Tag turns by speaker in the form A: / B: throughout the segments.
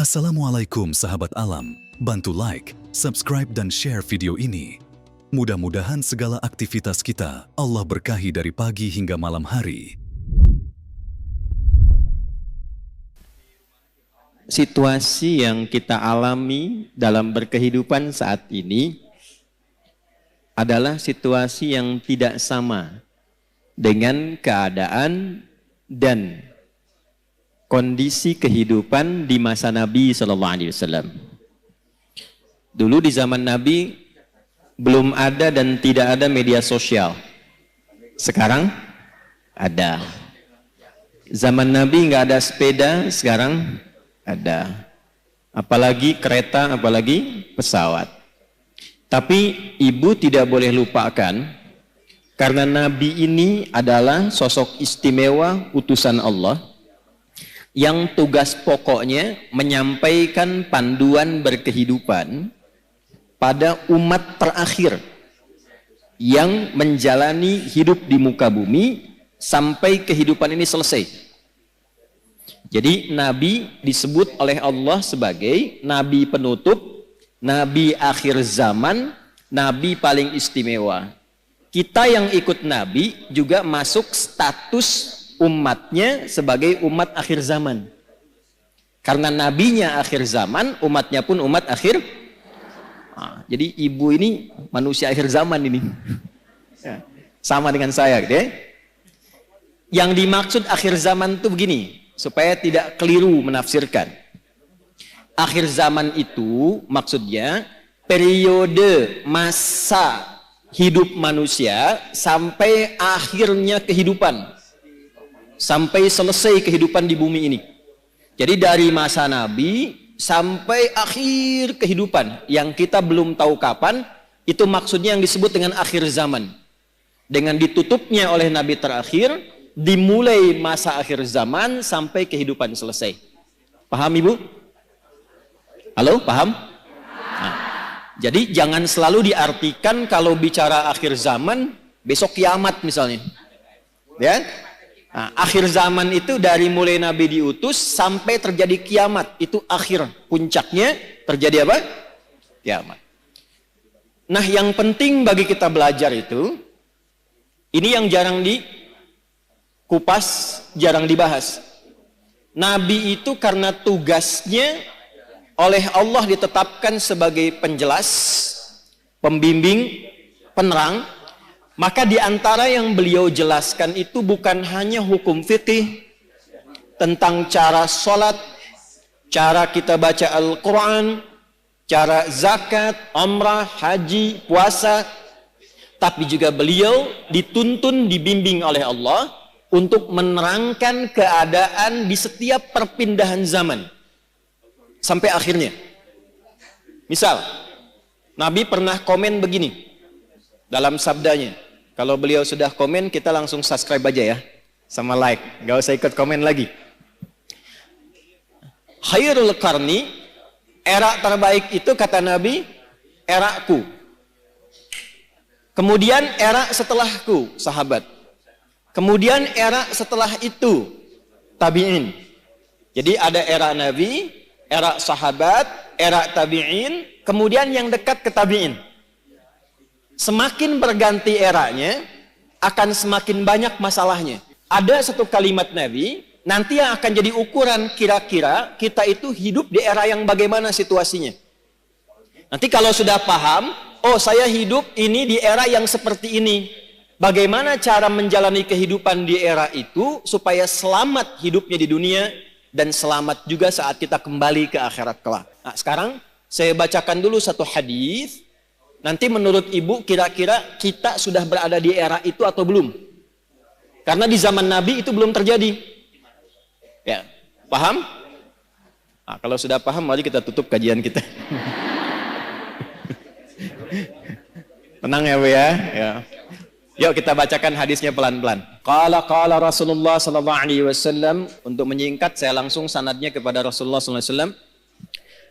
A: Assalamualaikum sahabat alam, bantu like, subscribe dan share video ini. Mudah-mudahan segala aktivitas kita Allah berkahi dari pagi hingga malam hari.
B: Situasi yang kita alami dalam berkehidupan saat ini adalah situasi yang tidak sama dengan keadaan dan kondisi kehidupan di masa Nabi SAW. Dulu di zaman Nabi belum ada dan tidak ada media sosial. Sekarang ada. Zaman Nabi nggak ada sepeda, sekarang ada. Apalagi kereta, apalagi pesawat. Tapi ibu tidak boleh lupakan, karena Nabi ini adalah sosok istimewa utusan Allah yang tugas pokoknya menyampaikan panduan berkehidupan pada umat terakhir yang menjalani hidup di muka bumi sampai kehidupan ini selesai. Jadi Nabi disebut oleh Allah sebagai Nabi penutup, Nabi akhir zaman, Nabi paling istimewa. Kita yang ikut Nabi juga masuk status umatnya sebagai umat akhir zaman. Karena nabinya akhir zaman, umatnya pun umat akhir. Jadi ibu ini manusia akhir zaman ini. Ya, sama dengan saya, gitu ya. Yang dimaksud akhir zaman itu begini, supaya tidak keliru menafsirkan. Akhir zaman itu maksudnya periode masa hidup manusia sampai akhirnya kehidupan. Sampai selesai kehidupan di bumi ini. Jadi dari masa Nabi sampai akhir kehidupan yang kita belum tahu kapan, itu maksudnya yang disebut dengan akhir zaman. Dengan ditutupnya oleh Nabi terakhir, dimulai masa akhir zaman sampai kehidupan selesai. Paham Ibu? Halo, paham? Nah, jadi jangan selalu diartikan kalau bicara akhir zaman, besok kiamat misalnya. Ya? Nah, akhir zaman itu dari mulai Nabi diutus sampai terjadi kiamat. Itu akhir, puncaknya terjadi apa? Kiamat. Nah, yang penting bagi kita belajar itu, ini yang jarang dikupas, jarang dibahas. Nabi itu karena tugasnya oleh Allah ditetapkan sebagai penjelas, pembimbing, penerang. Maka di antara yang beliau jelaskan itu bukan hanya hukum fikih tentang cara sholat, cara kita baca Al-Quran, cara zakat, umrah, haji, puasa. Tapi juga beliau dituntun, dibimbing oleh Allah untuk menerangkan keadaan di setiap perpindahan zaman. Sampai akhirnya. Misal, Nabi pernah komen begini dalam sabdanya. Kalau beliau sudah komen, kita langsung subscribe aja ya, sama like, gak usah ikut komen lagi. Khairul qarni, era terbaik itu kata Nabi, eraku. Kemudian era setelahku, sahabat. Kemudian era setelah itu, tabi'in. Jadi ada era Nabi, era sahabat, era tabi'in, kemudian yang dekat ke tabi'in. Semakin berganti eranya, akan semakin banyak masalahnya. Ada satu kalimat Nabi, nanti yang akan jadi ukuran kira-kira kita itu hidup di era yang bagaimana situasinya. Nanti kalau sudah paham, oh saya hidup ini di era yang seperti ini. Bagaimana cara menjalani kehidupan di era itu, supaya selamat hidupnya di dunia, dan selamat juga saat kita kembali ke akhirat kelak. Nah, sekarang saya bacakan dulu satu hadis. Nanti menurut ibu kira-kira kita sudah berada di era itu atau belum? Karena di zaman Nabi itu belum terjadi. Ya, paham? Nah, kalau sudah paham, mari kita tutup kajian kita. Tenang ya Bu ya. Ya. Yuk kita bacakan hadisnya pelan-pelan. Qala Rasulullah sallallahu alaihi wasallam. Untuk menyingkat saya langsung sanadnya kepada Rasulullah sallallahu alaihi wasallam.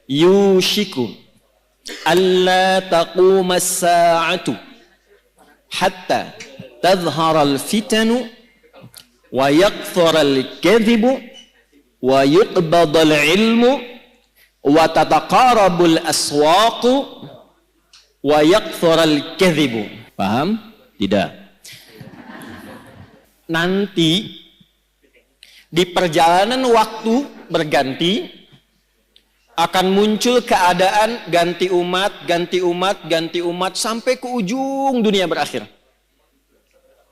B: Yushiku alla taquma as-sa'atu hatta tadhhara al-fitanu wa yakthura al-kadhibu wa yuqbada al-ilmu wa tataqarabul aswaqu wa yakthurul kadhibu. Paham? Tidak. Nanti di perjalanan waktu berganti akan muncul keadaan ganti umat, ganti umat, ganti umat sampai ke ujung dunia berakhir.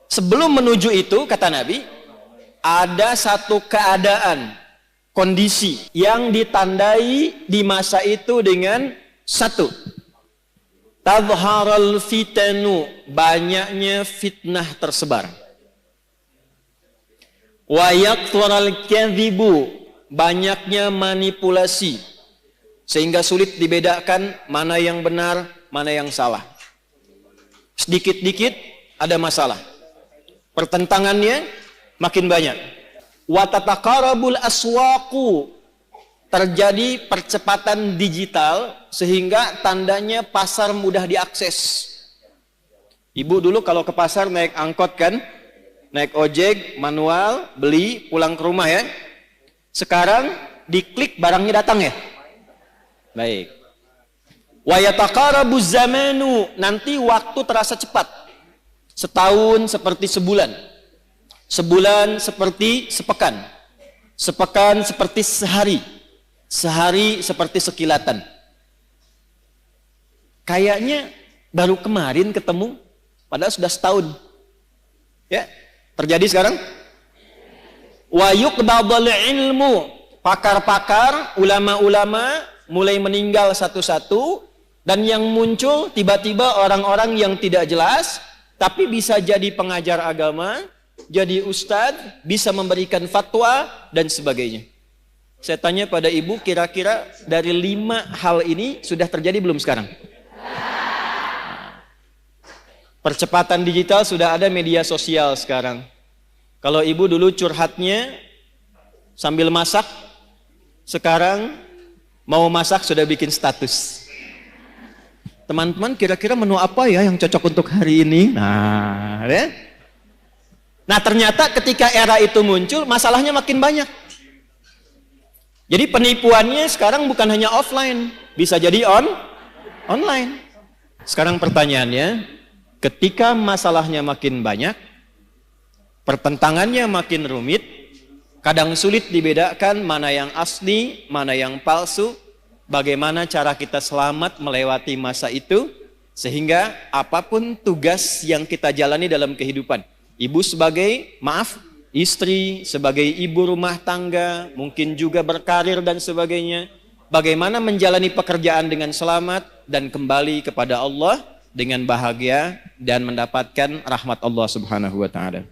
B: Sebelum menuju itu, kata Nabi, ada satu keadaan, kondisi yang ditandai di masa itu dengan satu, tadharal fitanu, banyaknya fitnah tersebar. Wa yakthurul kadhibu, banyaknya manipulasi, sehingga sulit dibedakan mana yang benar, mana yang salah. Sedikit-dikit ada masalah. Pertentangannya makin banyak. Wa tataqarabul aswaqu, terjadi percepatan digital sehingga tandanya pasar mudah diakses. Ibu dulu kalau ke pasar naik angkot kan, naik ojek, manual, beli, pulang ke rumah ya. Sekarang diklik barangnya datang ya. Baik. Wa yataqarabuz zamanu, nanti waktu terasa cepat. Setahun seperti sebulan. Sebulan seperti sepekan. Sepekan seperti sehari. Sehari seperti sekilatan. Kayaknya baru kemarin ketemu, padahal sudah setahun. Ya, terjadi sekarang. Wa yuqbadul ilmu, pakar-pakar, ulama-ulama mulai meninggal satu-satu, dan yang muncul tiba-tiba orang-orang yang tidak jelas, tapi bisa jadi pengajar agama, jadi ustadz, bisa memberikan fatwa, dan sebagainya. Saya tanya pada ibu, kira-kira dari 5 hal ini sudah terjadi belum sekarang? Percepatan digital, sudah ada media sosial sekarang. Kalau ibu dulu curhatnya sambil masak, sekarang mau masak sudah bikin status. Teman-teman, kira-kira menu apa ya yang cocok untuk hari ini? Nah, ya. Nah, ternyata ketika era itu muncul, masalahnya makin banyak. Jadi penipuannya sekarang bukan hanya offline, bisa jadi online. Sekarang pertanyaannya, ketika masalahnya makin banyak, pertentangannya makin rumit, kadang sulit dibedakan mana yang asli, mana yang palsu. Bagaimana cara kita selamat melewati masa itu, sehingga apapun tugas yang kita jalani dalam kehidupan, ibu sebagai istri, sebagai ibu rumah tangga, mungkin juga berkarir dan sebagainya, bagaimana menjalani pekerjaan dengan selamat dan kembali kepada Allah dengan bahagia dan mendapatkan rahmat Allah Subhanahu wa ta'ala.